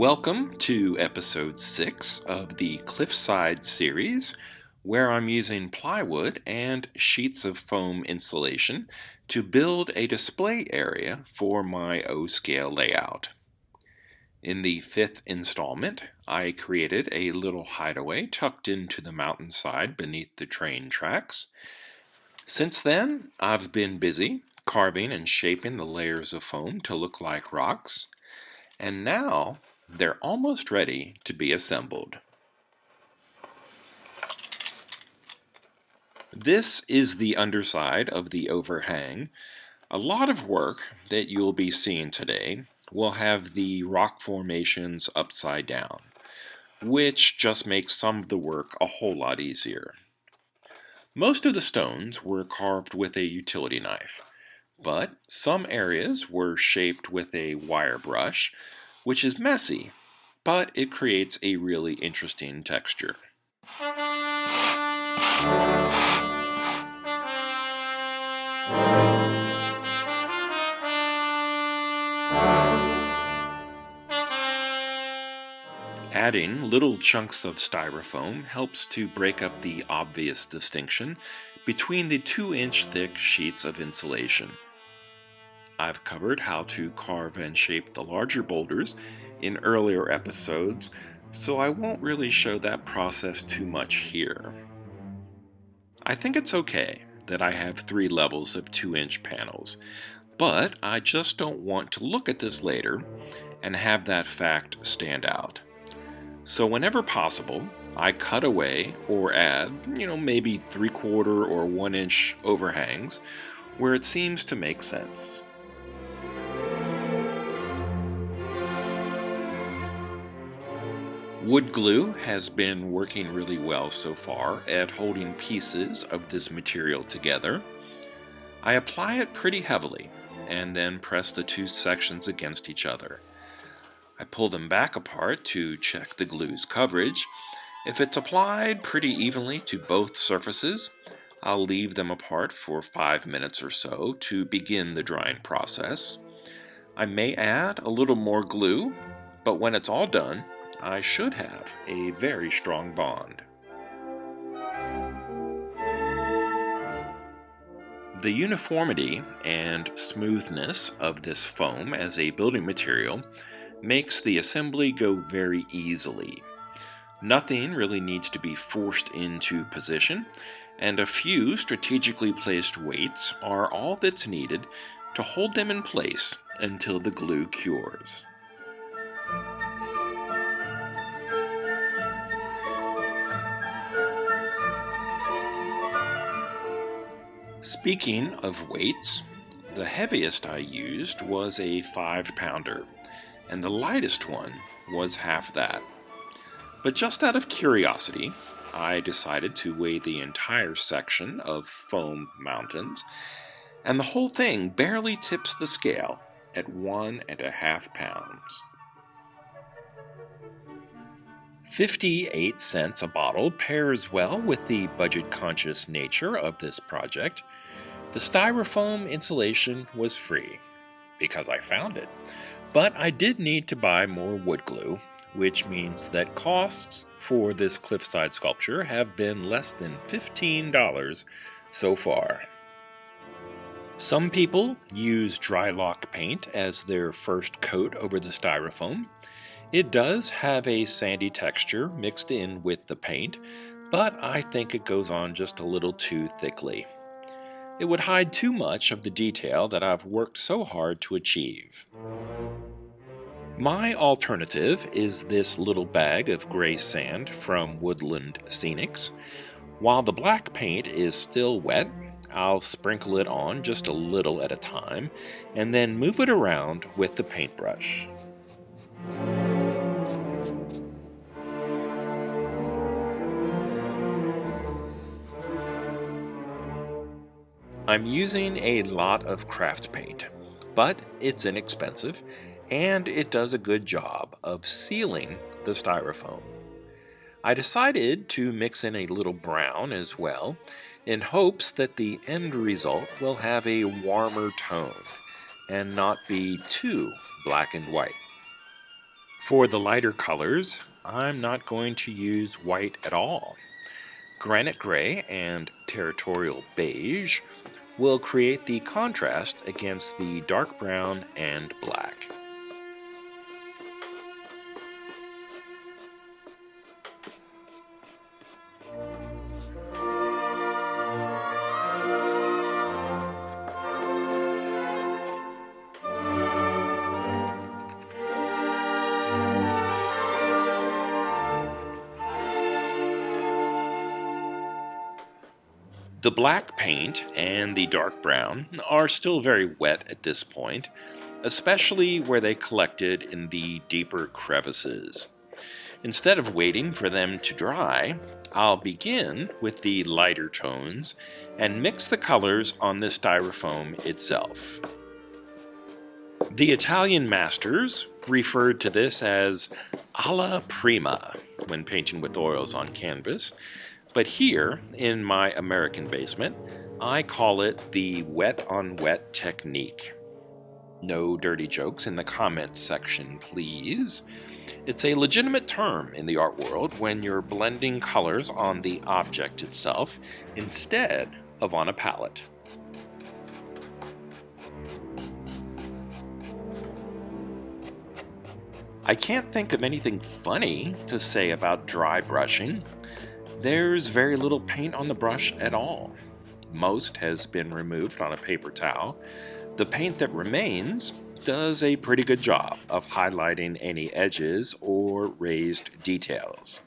Welcome to episode 6 of the Cliffside series, where I'm using plywood and sheets of foam insulation to build a display area for my O-scale layout. In the 5th installment, I created a little hideaway tucked into the mountainside beneath the train tracks. Since then, I've been busy carving and shaping the layers of foam to look like rocks, and now they're almost ready to be assembled. This is the underside of the overhang. A lot of work that you'll be seeing today will have the rock formations upside down, which just makes some of the work a whole lot easier. Most of the stones were carved with a utility knife, but some areas were shaped with a wire brush, which is messy, but it creates a really interesting texture. Adding little chunks of styrofoam helps to break up the obvious distinction between the 2-inch thick sheets of insulation. I've covered how to carve and shape the larger boulders in earlier episodes, so I won't really show that process too much here. I think it's okay that I have 3 levels of 2-inch panels, but I just don't want to look at this later and have that fact stand out. So whenever possible, I cut away or add, maybe 3/4 or 1-inch overhangs where it seems to make sense. Wood glue has been working really well so far at holding pieces of this material together. I apply it pretty heavily and then press the 2 sections against each other. I pull them back apart to check the glue's coverage. If it's applied pretty evenly to both surfaces, I'll leave them apart for 5 minutes or so to begin the drying process. I may add a little more glue, but when it's all done, I should have a very strong bond. The uniformity and smoothness of this foam as a building material makes the assembly go very easily. Nothing really needs to be forced into position, and a few strategically placed weights are all that's needed to hold them in place until the glue cures. Speaking of weights, the heaviest I used was a 5-pounder, and the lightest one was half that. But just out of curiosity, I decided to weigh the entire section of foam mountains, and the whole thing barely tips the scale at 1.5 pounds. 58 cents a bottle pairs well with the budget-conscious nature of this project. The styrofoam insulation was free, because I found it. But I did need to buy more wood glue, which means that costs for this cliffside sculpture have been less than $15 so far. Some people use dry lock paint as their first coat over the styrofoam. It does have a sandy texture mixed in with the paint, but I think it goes on just a little too thickly. It would hide too much of the detail that I've worked so hard to achieve. My alternative is this little bag of gray sand from Woodland Scenics. While the black paint is still wet, I'll sprinkle it on just a little at a time and then move it around with the paintbrush. I'm using a lot of craft paint, but it's inexpensive and it does a good job of sealing the styrofoam. I decided to mix in a little brown as well in hopes that the end result will have a warmer tone and not be too black and white. For the lighter colors, I'm not going to use white at all. Granite gray and territorial beige will create the contrast against the dark brown and black. The black paint and the dark brown are still very wet at this point, especially where they collected in the deeper crevices. Instead of waiting for them to dry, I'll begin with the lighter tones and mix the colors on the styrofoam itself. The Italian masters referred to this as alla prima when painting with oils on canvas, but here, in my American basement, I call it the wet-on-wet technique. No dirty jokes in the comments section, please. It's a legitimate term in the art world when you're blending colors on the object itself instead of on a palette. I can't think of anything funny to say about dry brushing. There's very little paint on the brush at all. Most has been removed on a paper towel. The paint that remains does a pretty good job of highlighting any edges or raised details.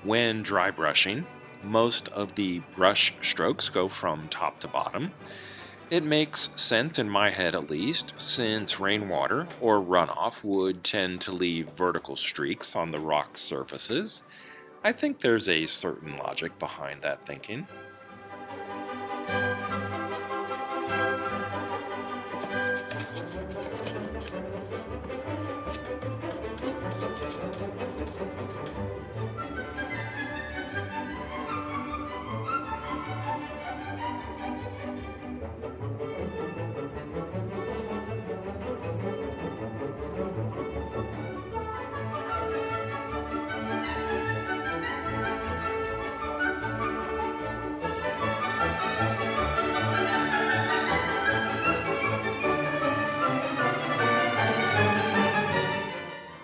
When dry brushing, most of the brush strokes go from top to bottom. It makes sense in my head at least, since rainwater or runoff would tend to leave vertical streaks on the rock surfaces. I think there's a certain logic behind that thinking.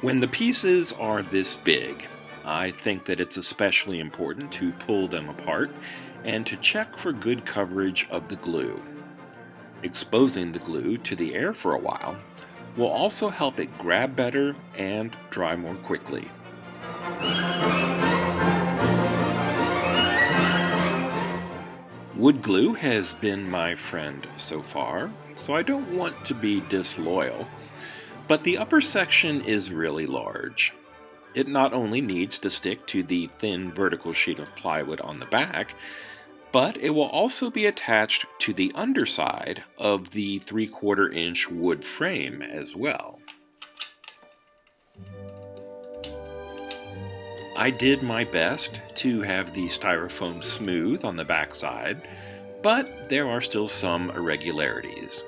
When the pieces are this big, I think that it's especially important to pull them apart and to check for good coverage of the glue. Exposing the glue to the air for a while will also help it grab better and dry more quickly. Wood glue has been my friend so far, so I don't want to be disloyal, but the upper section is really large. It not only needs to stick to the thin vertical sheet of plywood on the back, but it will also be attached to the underside of the 3/4 inch wood frame as well. I did my best to have the styrofoam smooth on the backside, but there are still some irregularities.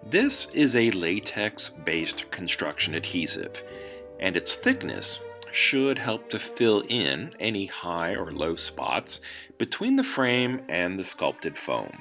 This is a latex-based construction adhesive, and its thickness should help to fill in any high or low spots between the frame and the sculpted foam.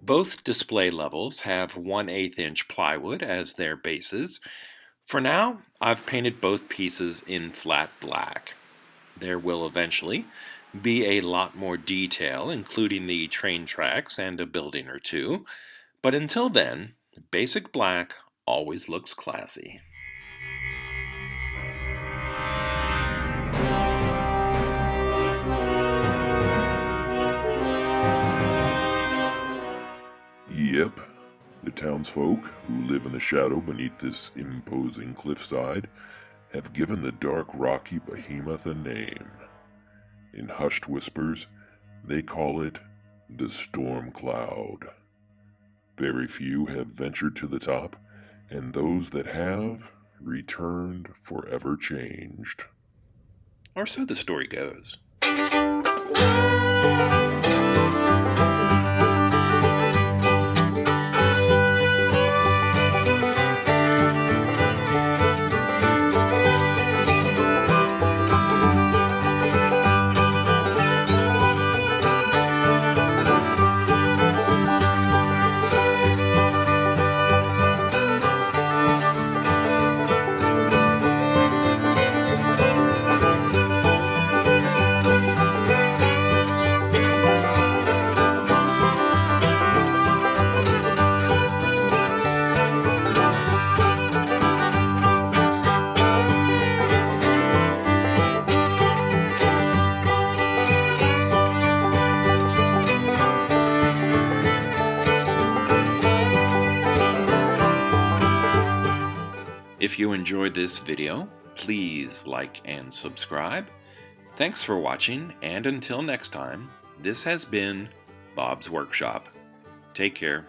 Both display levels have 1/8 inch plywood as their bases. For now, I've painted both pieces in flat black. There will eventually be a lot more detail, including the train tracks and a building or two, but until then, basic black always looks classy. Yep, the townsfolk who live in the shadow beneath this imposing cliffside have given the dark rocky behemoth a name. In hushed whispers, they call it the Storm Cloud. Very few have ventured to the top, and those that have returned forever changed. Or so the story goes. If you enjoyed this video, please like and subscribe. Thanks for watching, and until next time, this has been Bob's Workshop. Take care.